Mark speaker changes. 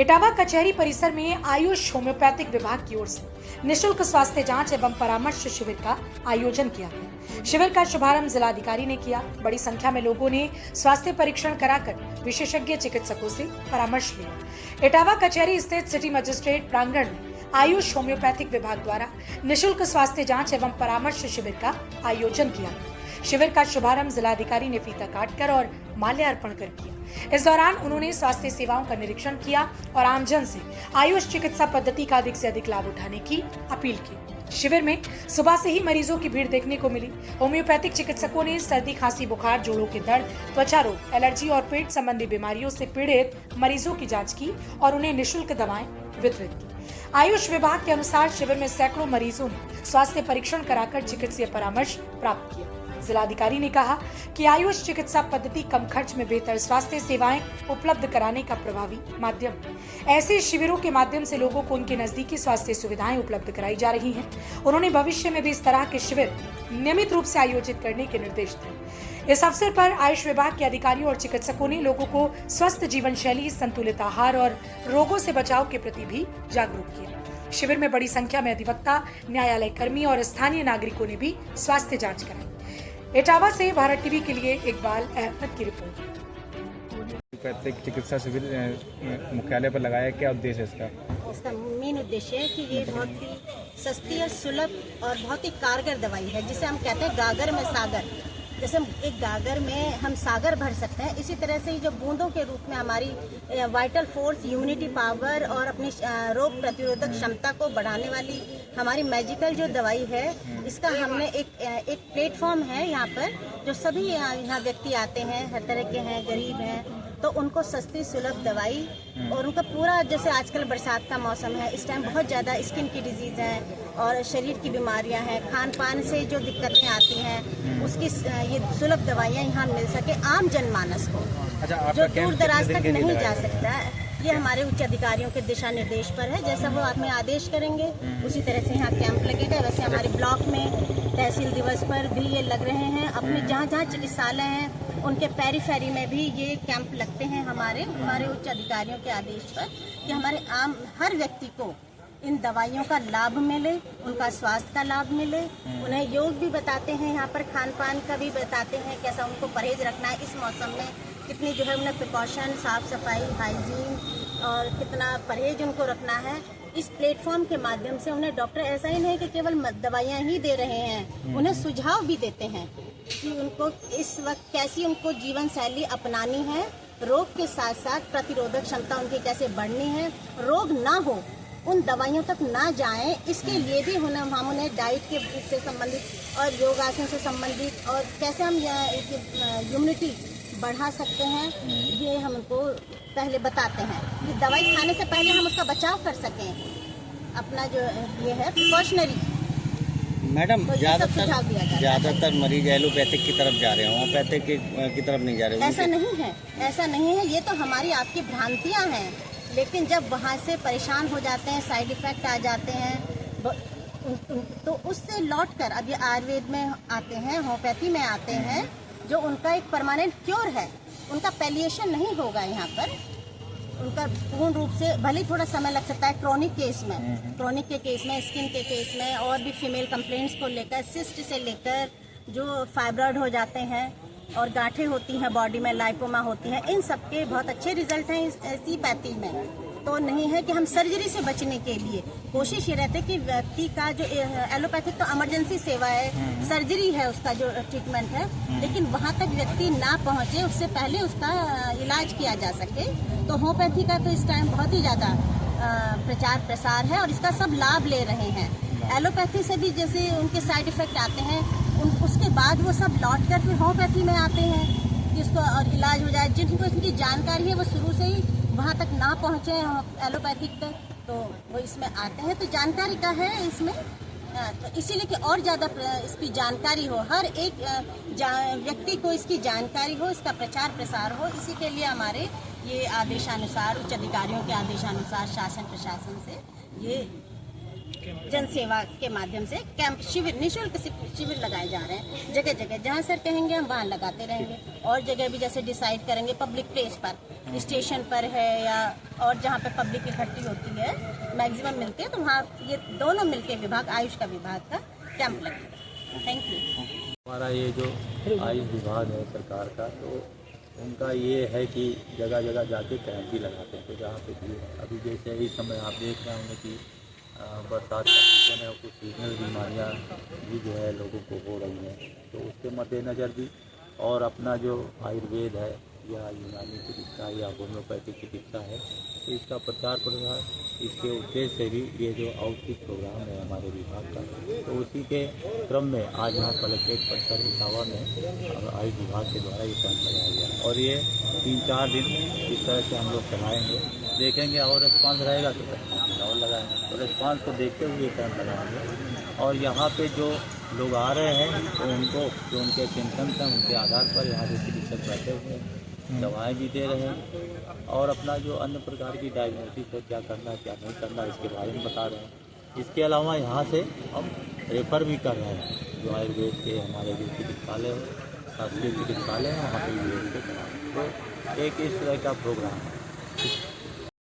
Speaker 1: इटावा कचहरी परिसर में आयुष होम्योपैथिक विभाग की ओर से निशुल्क स्वास्थ्य जांच एवं परामर्श शिविर का आयोजन किया गया। शिविर का शुभारंभ जिलाधिकारी ने किया। बड़ी संख्या में लोगों ने स्वास्थ्य परीक्षण कराकर विशेषज्ञ चिकित्सकों से परामर्श लिया। इटावा कचहरी स्थित सिटी मजिस्ट्रेट प्रांगण में आयुष होम्योपैथिक विभाग द्वारा निशुल्क स्वास्थ्य जांच एवं परामर्श शिविर का आयोजन किया। शिविर का शुभारंभ जिलाधिकारी ने फीता काटकर और माल्यार्पण कर किया। इस दौरान उन्होंने स्वास्थ्य सेवाओं का निरीक्षण किया और आमजन से आयुष चिकित्सा पद्धति का अधिक से अधिक लाभ उठाने की अपील की। शिविर में सुबह से ही मरीजों की भीड़ देखने को मिली। होम्योपैथिक चिकित्सकों ने सर्दी, खांसी, बुखार, जोड़ों के दर्द, त्वचा रोग, एलर्जी और पेट संबंधी बीमारियों से पीड़ित मरीजों की जांच की और उन्हें निःशुल्क दवाएं वितरित की। आयुष विभाग के अनुसार शिविर में सैकड़ों मरीजों ने स्वास्थ्य परीक्षण कराकर चिकित्सीय परामर्श प्राप्त किया। जिलाधिकारी ने कहा कि आयुष चिकित्सा पद्धति कम खर्च में बेहतर स्वास्थ्य सेवाएं उपलब्ध कराने का प्रभावी माध्यम है। ऐसे शिविरों के माध्यम से लोगों को उनके नजदीकी स्वास्थ्य सुविधाएं उपलब्ध कराई जा रही हैं। उन्होंने भविष्य में भी इस तरह के शिविर नियमित रूप से आयोजित करने के निर्देश दिए। इस अवसर पर आयुष विभाग के अधिकारियों और चिकित्सकों ने लोगों को स्वस्थ जीवन शैली, संतुलित आहार और रोगों से बचाव के प्रति भी जागरूक किया। शिविर में बड़ी संख्या में अधिवक्ता, न्यायालय कर्मी और स्थानीय नागरिकों ने भी स्वास्थ्य जांच कराई। इटावा से भारत टीवी के लिए इकबाल अहमद की रिपोर्ट।
Speaker 2: चिकित्सा शिविर मुख्यालय पर लगाया, क्या उद्देश्य है इसका?
Speaker 3: इसका मेन उद्देश्य है कि ये बहुत ही सस्ती और सुलभ और बहुत ही कारगर दवाई है, जिसे हम कहते हैं गागर में सागर। जैसे एक गागर में हम सागर भर सकते हैं, इसी तरह से ही जो बूंदों के रूप में हमारी वाइटल फोर्स, इम्यूनिटी पावर और अपनी रोग प्रतिरोधक क्षमता को बढ़ाने वाली हमारी मैजिकल जो दवाई है, इसका हमने एक प्लेटफॉर्म है यहाँ पर, जो सभी यहाँ व्यक्ति आते हैं, हर तरह के हैं, गरीब हैं, तो उनको सस्ती सुलभ दवाई और उनका पूरा, जैसे आजकल बरसात का मौसम है, इस टाइम बहुत ज़्यादा स्किन की डिजीज़ है और शरीर की बीमारियां हैं, खान पान से जो दिक्कतें आती हैं, उसकी ये सुलभ दवाइयाँ यहाँ मिल सके आम जनमानस को, जो दूर दराज तक नहीं जा सकता। ये हमारे उच्च अधिकारियों के दिशा निर्देश पर है। जैसा वो आप में आदेश करेंगे उसी तरह से यहाँ कैंप लगेगा। वैसे हमारे ब्लॉक में तहसील दिवस पर भी ये लग रहे हैं। अपने जहाँ जहाँ चिकित्सालय हैं उनके पेरीफेरी में भी ये कैंप लगते हैं हमारे उच्च अधिकारियों के आदेश पर, कि हमारे आम हर व्यक्ति को इन दवाइयों का लाभ मिले, उनका स्वास्थ्य का लाभ मिले। उन्हें योग भी बताते हैं, यहाँ पर खान पान का भी बताते हैं, कैसा उनको परहेज रखना है इस मौसम में, कितनी जो है उन्हें प्रिकॉशन, साफ सफाई, हाइजीन और कितना परहेज उनको रखना है। इस प्लेटफॉर्म के माध्यम से उन्हें डॉक्टर ऐसा ही नहीं कि केवल दवाइयाँ ही दे रहे हैं, उन्हें सुझाव भी देते हैं कि उनको इस वक्त कैसी उनको जीवन शैली अपनानी है, रोग के साथ साथ प्रतिरोधक क्षमता उनकी कैसे बढ़नी है, रोग ना हो, उन दवाइयों तक ना जाएं, इसके लिए भी हम उन्हें डाइट के से संबंधित और योगासन से संबंधित और कैसे हम इम्यूनिटी बढ़ा सकते हैं, ये हमको पहले बताते हैं कि दवाई खाने से पहले हम उसका बचाव कर सकें, अपना जो ये है प्रिकॉशनरी।
Speaker 4: मैडम,
Speaker 3: तो
Speaker 4: ज़्यादातर मरीज एलोपैथिक की तरफ जा रहे हैं, होम्योपैथिक की तरफ नहीं जा रहे।
Speaker 3: ऐसा नहीं है, ये तो हमारी आपकी भ्रांतियाँ हैं। लेकिन जब वहाँ से परेशान हो जाते हैं, साइड इफ़ेक्ट आ जाते हैं, तो उससे लौट कर अब ये आयुर्वेद में आते हैं, होम्योपैथी में आते हैं, जो उनका एक परमानेंट क्योर है, उनका पैलिएशन नहीं होगा यहाँ पर, उनका पूर्ण रूप से, भले थोड़ा समय लग सकता है क्रोनिक के केस में, स्किन के केस में और भी फीमेल कंप्लेंट्स को लेकर, सिस्ट से लेकर जो फाइब्रॉइड हो जाते हैं और गांठें होती हैं बॉडी में, लाइपोमा होती हैं, इन सब के बहुत अच्छे रिजल्ट हैं इसी पैथी में। तो नहीं है कि हम सर्जरी से बचने के लिए कोशिश ये रहती है कि व्यक्ति का जो एलोपैथिक तो इमरजेंसी सेवा है, सर्जरी है उसका जो ट्रीटमेंट है, लेकिन वहाँ तक व्यक्ति ना पहुँचे उससे पहले उसका इलाज किया जा सके। तो होम्योपैथी का तो इस टाइम बहुत ही ज़्यादा प्रचार प्रसार है और इसका सब लाभ ले रहे हैं। एलोपैथी से भी जैसे उनके साइड इफ़ेक्ट आते हैं, उसके बाद वो सब लौट कर फिर होम्योपैथी में आते हैं कि उसको और इलाज हो जाए। जिनको इनकी जानकारी है वो शुरू से ही वहाँ तक ना पहुँचे एलोपैथिक तक, तो वो इसमें आते हैं। तो जानकारी का है इसमें, तो इसीलिए कि और ज़्यादा इसकी जानकारी हो, हर एक व्यक्ति को इसकी जानकारी हो, इसका प्रचार प्रसार हो, इसी के लिए हमारे ये आदेशानुसार, उच्च अधिकारियों के आदेशानुसार शासन प्रशासन से ये जन सेवा के माध्यम से कैंप शिविर, निःशुल्क शिविर लगाए जा रहे हैं जगह जगह। जहाँ सर कहेंगे हम वहाँ लगाते रहेंगे। और जगह भी जैसे डिसाइड करेंगे पब्लिक प्लेस पर, स्टेशन पर है या और जहाँ पे पब्लिक इकट्ठी होती है मैक्सिमम मिलते हैं, तो वहाँ ये दोनों मिलके विभाग, आयुष का विभाग का कैंप लगेगा। Thank you.
Speaker 5: हमारा ये जो आयुष विभाग है सरकार का, तो उनका ये है कि जगह जगह जाके कैंप भी लगाते हैं। तो जहाँ पे भी अभी जैसे इस समय आप देख रहे होंगे कि बरसात का सीजन है और कुछ सीजनल बीमारियाँ भी जो है लोगों को हो रही हैं, तो उसके मद्देनज़र भी और अपना जो आयुर्वेद है या यूनानी चिकित्सा या होम्योपैथिक चिकित्सा है, तो इसका प्रचार प्रसार, इसके उद्देश्य से भी ये जो आउटरीच प्रोग्राम है हमारे विभाग का, तो उसी के क्रम में आज यहाँ कलेक्ट्रेट परिसर इटावा में आयुष विभाग के द्वारा ये कैंप लगाया गया है। और ये 3-4 दिन इस तरह से हम लोग चलाएँगे, देखेंगे और रिस्पांस रहेगा तो और लगाएंगे। तो रिस्पांस को देखते हुए ये कैंप लगाएंगे। और यहाँ पे जो लोग आ रहे हैं तो उनको जो उनके सिम्टम्स हैं उनके आधार पर यहाँ पे चिकित्सक बैठे हुए हैं, दवाएं भी दे रहे हैं और अपना जो अन्य प्रकार की डायग्नोसिस है, क्या करना है क्या नहीं करना, इसके बारे में बता रहे हैं। इसके अलावा यहाँ से हम रेफ़र भी कर रहे हैं, जो आयुर्वेद के हमारे जो चिकित्सालय है, शासकीय चिकित्सालय है, वहाँ पर भी तो एक इस तरह का प्रोग्राम है।